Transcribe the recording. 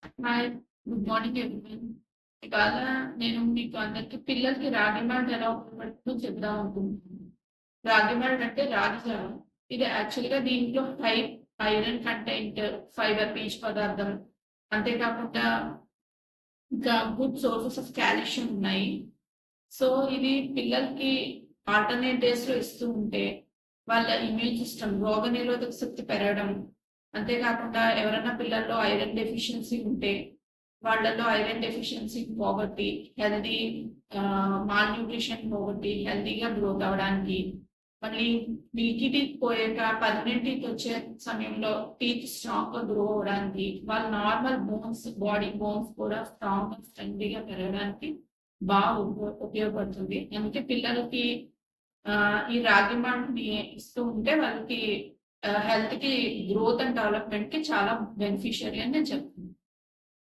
Hi. Good morning everyone. ఇవాళ నేను మీకు అందరికి పిల్లలకి రాగి మాల్ట్ ఎలా ఉపయోగపడుతుందో చెప్దాం అనుకుంటున్నాను. రాగి మాల్ట్ అంటే రాగి జావ. ఇది యాక్చువల్‌గా దీంట్లో హై ఐరన్ కంటెంట్, ఫైబర్, పీచు పదార్థం, అంతేకాకుండా ఇంకా గుడ్ సోర్సెస్ ఆఫ్ కాల్షియం ఉన్నాయి. సో, ఇది పిల్లలకి ఆల్టర్‌నేట్ డేస్‌లో ఇస్తూ ఉంటే వాళ్ళ ఇమ్యూన్ సిస్టమ్ రోగనిరోధక శక్తి పెరగడం, అంతేకాకుండా ఎవరైనా పిల్లల్లో ఐరన్ డెఫిషియన్సీ ఉంటే వాళ్ళలో ఐరన్ డెఫిషియన్సీ పోగొట్టి హెల్తీ మాల్‌న్యూట్రిషన్ పోగొట్టి హెల్తీగా గ్రోత్ అవ్వడానికి, మళ్ళీ మిల్కీ టీత్ పోయాక పర్మనెంట్ టీత్ వచ్చే సమయంలో టీత్ స్ట్రాంగ్‌గా గ్రో అవ్వడానికి, వాళ్ళ నార్మల్ బోన్స్ బాడీ బోన్స్ కూడా స్ట్రాంగ్‌గా స్ట్రెంగ్తీగా పెరగడానికి బాగా ఉపయోగపడుతుంది. అందుకే పిల్లలకి ఈ రాగి మాల్ట్‌ని ఇస్తూ ఉంటే వాళ్ళకి హెల్త్‌కి గ్రోత్ అండ్ డెవలప్‌మెంట్‌కి చాలా బెనిఫిషియరీ అని నేను చెప్తున్నాను.